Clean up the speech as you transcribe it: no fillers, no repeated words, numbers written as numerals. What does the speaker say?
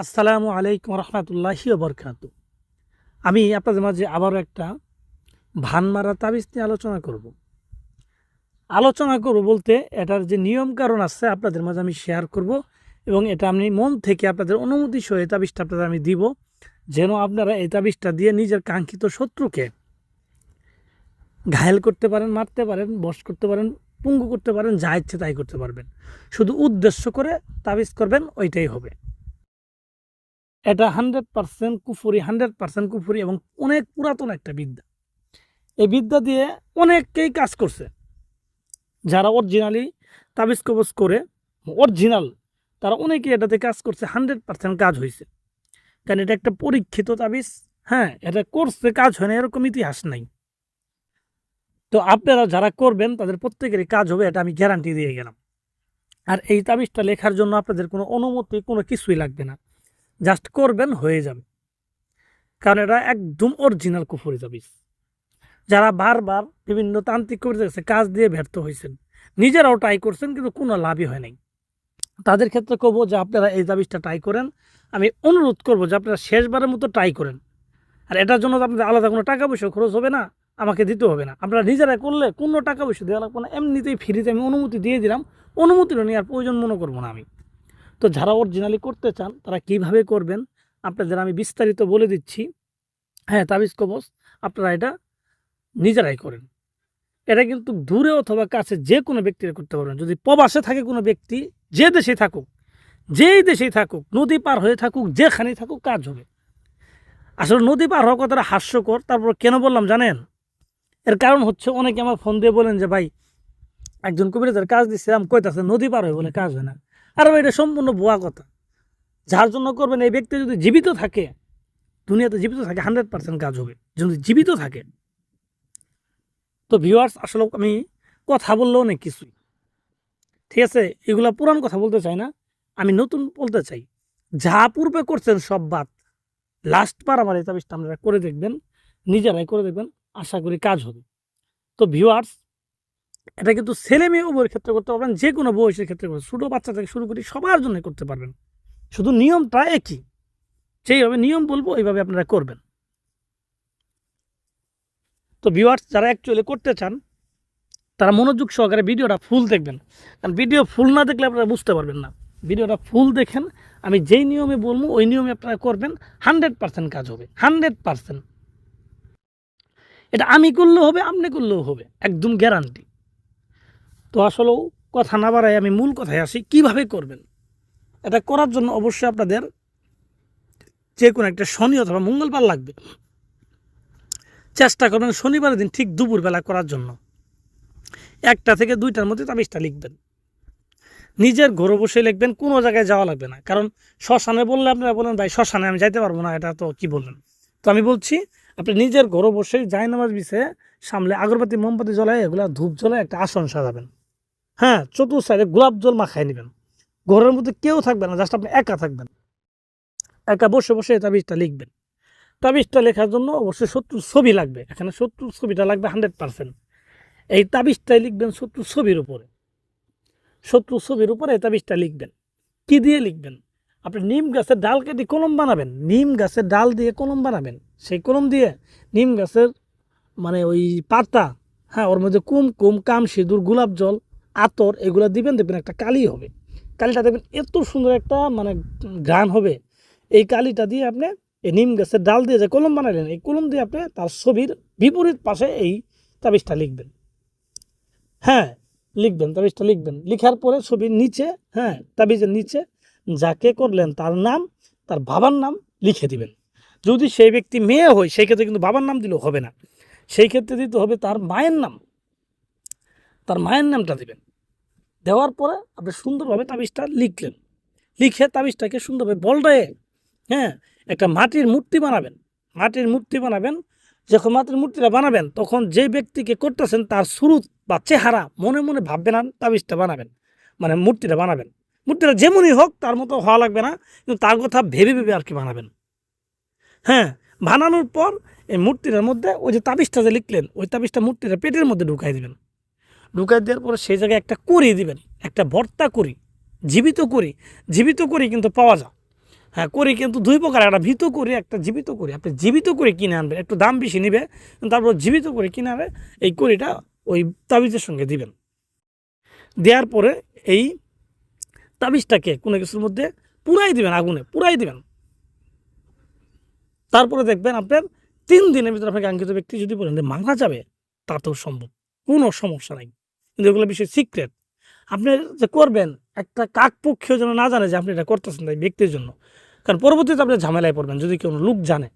আসসালামু আলাইকুম রহমতুল্লাহি বরকাতু। আমি আপনাদের মাঝে আবারও একটা ভানমারা তাবিজ নিয়ে আলোচনা করব বলতে এটার যে নিয়ম কারণ আছে আপনাদের মাঝে আমি শেয়ার করব এবং এটা আমি মন থেকে আপনাদের অনুমতি সহ এই তাবিজটা আপনাদের আমি দিব, যেন আপনারা এই তাবিজটা দিয়ে নিজের কাঙ্ক্ষিত শত্রুকে ঘায়েল করতে পারেন, মারতে পারেন, বশ করতে পারেন, পঙ্গু করতে পারেন, যা ইচ্ছে তাই করতে পারবেন। শুধু উদ্দেশ্য করে তাবিজ করবেন, ওইটাই হবে। এটা 100% কুফরি, 100% কুফরি এবং অনেক পুরাতন একটা বিদ্যা। এই বিদ্যা দিয়ে অনেকেই কাজ করছে। যারা অরিজিনালি তাবিজ কবজ করে অরিজিনাল, তারা অনেকেই এটাতে কাজ করছে, 100% কাজ হয়েছে। কারণ এটা একটা পরীক্ষিত তাবিজ। হ্যাঁ, এটা করছে, কাজ হয় না এরকম ইতিহাস নাই। তো আপনারা যারা করবেন তাদের প্রত্যেকেরই কাজ হবে, এটা আমি গ্যারান্টি দিয়ে গেলাম। আর এই তাবিজটা লেখার জন্য আপনাদের কোনো অনুমতি, কোনো কিছুই লাগবে না, জাস্ট করবেন, হয়ে যাবে। কারণ এটা একদম অরিজিনাল কুফরি তাবিজ। যারা বারবার বিভিন্ন তান্ত্রিক কবিরাজের কাছে কাজ দিয়ে ব্যর্থ হয়েছেন, নিজেরাও ট্রাই করছেন কিন্তু কোনো লাভই হয় নাই, তাদের ক্ষেত্রে কব যে আপনারা এই তাবিজটা ট্রাই করেন। আমি অনুরোধ করব যে আপনারা শেষবারের মতো ট্রাই করেন। আর এটার জন্য তো আপনাদের আলাদা কোনো টাকা পয়সা খরচ হবে না, আমাকে দিতে হবে না। আপনারা নিজেরা করলে কোনো টাকা পয়সা দেওয়া লাগবে না, এমনিতেই ফ্রিতে আমি অনুমতি দিয়ে দিলাম। অনুমতিটা নেওয়ার প্রয়োজন মনে করবো না আমি। তো যারা অরিজিনালি করতে চান তারা কিভাবে করবেন আপনাদের আমি বিস্তারিত বলে দিচ্ছি। হ্যাঁ, তাবিজ কবজ আপনারা এটা নিজেরাই করেন। এটা কিন্তু দূরে অথবা কাছে যে কোনো ব্যক্তিরা করতে পারবেন। যদি প্রবাসে থাকে কোনো ব্যক্তি, যে দেশে থাকুক, যেই দেশেই থাকুক, নদী পার হয়ে থাকুক, যেখানেই থাকুক, কাজ হবে। আসলে নদী পার হওয়ার কথাটা হাস্যকর, তারপর কেন বললাম জানেন? এর কারণ হচ্ছে অনেকে আমার ফোন দিয়ে বলেন যে ভাই, একজন কবিরাজের কাজ দিচ্ছিলাম, কইতাছে নদী পার হয়ে বলে কাজ হয় না। আর ভাই, এটা সম্পূর্ণ ভুয়া কথা। যার জন্য করবেন এই ব্যক্তি যদি জীবিত থাকে, দুনিয়াতে জীবিত থাকে, 100% কাজ হবে যদি জীবিত থাকে। তো ভিউয়ার্স, আসলে আমি কথা বললেও অনেক কিছুই, ঠিক আছে, এগুলা পুরান কথা বলতে চাই না, আমি নতুন বলতে চাই। যা পূর্বে করছেন সব বাদ, লাস্ট বার আমার এই তাবিজটা আপনারা করে দেখবেন, নিজেরাই করে দেখবেন, আশা করি কাজ হবে। তো ভিউয়ার্স, এটা কিন্তু ছেলে মেয়ে উভয়ের ক্ষেত্রে করতে পারবেন, যে কোনো বয়সের ক্ষেত্রে করবেন, ছোটো বাচ্চা থেকে শুরু করি সবার জন্য করতে পারবেন। শুধু নিয়মটা একই, যেইভাবে নিয়ম বলবো এইভাবে আপনারা করবেন। তো ভিউয়ার্স, যারা অ্যাকচুয়ালি করতে চান তারা মনোযোগ সহকারে ভিডিওটা ফুল দেখবেন, কারণ ভিডিও ফুল না দেখলে আপনারা বুঝতে পারবেন না। ভিডিওটা ফুল দেখেন, আমি যেই নিয়মে বলবো ওই নিয়মে আপনারা করবেন, 100% কাজ হবে, 100%। এটা আমি করলেও হবে, আপনি করলেও হবে, একদম গ্যারান্টি। তো আসলেও কথা না বাড়াই আমি মূল কথায় আসি, কিভাবে করবেন। এটা করার জন্য অবশ্যই আপনাদের যে কোনো একটা শনি অথবা মঙ্গলবার লাগবে। চেষ্টা করবেন শনিবারের দিন ঠিক দুপুরবেলা করার জন্য। 1টা থেকে 2টার মধ্যে তাবিজটা লিখবেন, নিজের ঘরে বসে লিখবেন, কোনো জায়গায় যাওয়া লাগবে না। কারণ শ্মশানে বললে আপনারা বলেন ভাই শ্মশানে আমি যাইতে পারবো না, এটা তো কি বললেন। তো আমি বলছি আপনি নিজের ঘরে বসে জায়নামাজ বিছে সামনে আগরবাতি মোমবাতি জ্বলায়, এগুলা ধূপ জ্বলায় একটা আসন সাজাবেন। হ্যাঁ, চতুর্থ সাইডে গোলাপ জল মাখায় নেবেন। ঘরের মধ্যে কেউ থাকবে না, জাস্ট আপনি একা থাকবেন, একা বসে বসে তাবিজটা লিখবেন। তাবিজটা লেখার জন্য অবশ্যই শত্রুর ছবি লাগবে, এখানে শত্রুর ছবিটা লাগবে 100%। এই তাবিজটাই লিখবেন শত্রুর ছবির উপরে, শত্রুর ছবির উপরে এই তাবিজটা লিখবেন। কি দিয়ে লিখবেন? আপনি নিম গাছের ডাল কেটে কলম বানাবেন, নিম গাছের ডাল দিয়ে কলম বানাবেন, সেই কলম দিয়ে নিম গাছের মানে ওই পাতা, হ্যাঁ, ওর মধ্যে কুমকুম, কাম সিঁদুর, গোলাপ জল, আতর এগুলো দিবেন, দেখবেন একটা কালি হবে। কালিটা দেখবেন এত সুন্দর একটা মানে ঘ্রাণ হবে। এই কালিটা দিয়ে আপনি এই নিম গাছের ডাল দিয়ে যে কলম বানালেন, এই কলম দিয়ে আপনি তার ছবির বিপরীত পাশে এই তাবিজটা লিখবেন। হ্যাঁ, লিখবেন, তাবিজটা লিখবেন। লিখার পরে ছবির নিচে, হ্যাঁ, তাবিজের নিচে যাকে করলেন তার নাম, তার বাবার নাম লিখে দিবেন। যদি সেই ব্যক্তি মেয়ে হয় সেই ক্ষেত্রে কিন্তু বাবার নাম দিলেও হবে না, সেই ক্ষেত্রে দিতে হবে তার মায়ের নাম, তার মায়ের নামটা দিবেন। দেওয়ার পরে আপনি সুন্দরভাবে তাবিজটা লিখলেন, লিখে তাবিজটাকে সুন্দরভাবে বলডায়ে, হ্যাঁ, একটা মাটির মূর্তি বানাবেন। মাটির মূর্তি বানাবেন। যখন মাটির মূর্তিটা বানাবেন তখন যে ব্যক্তিকে করতেছেন তার সুরুত বা চেহারা মনে মনে ভাববেন আর তাবিজটা বানাবেন, মানে মূর্তিটা বানাবেন। মূর্তিটা যেমনই হোক তার মতো হওয়া লাগবে না, কিন্তু তার কথা ভেবে ভেবে আর কি বানাবেন। হ্যাঁ, বানানোর পর এই মূর্তিটার মধ্যে ওই যে তাবিজটা যে লিখলেন ওই তাবিজটা মূর্তিটা পেটের মধ্যে ঢুকাই দিবেন। ঢুকাই দেওয়ার পরে সেই জায়গায় একটা করি দিবেন, একটা ভর্তা করি, জীবিত করি। জীবিত করি কিন্তু পাওয়া যায়, হ্যাঁ, করি কিন্তু দুই প্রকার, একটা ভীত করি, একটা জীবিত করি। আপনি জীবিত করে কিনে আনবেন, একটু দাম বেশি নিবে, তারপর জীবিত করে কিনে আনবে, এই করিটা ওই তাবিজের সঙ্গে দিবেন। দেওয়ার পরে এই তাবিজটাকে কোনো কিছুর মধ্যে পুরাই দিবেন, আগুনে পুরাই দিবেন। তারপরে দেখবেন আপনার 3 দিনের ভিতরে আপনাকে কাঙ্ক্ষিত ব্যক্তি যদি বলেন যে মারা যাবে, তাতেও সম্ভব, কোনো সমস্যা নাই। কিন্তু এগুলো বিষয় সিক্রেট। আপনি যে করবেন, একটা কাকপক্ষীয় যেন না জানে যে আপনি এটা করতেছেন তাই ব্যক্তির জন্য, কারণ পরবর্তীতে আপনি ঝামেলায় পড়বেন যদি কোনো লোক জানে।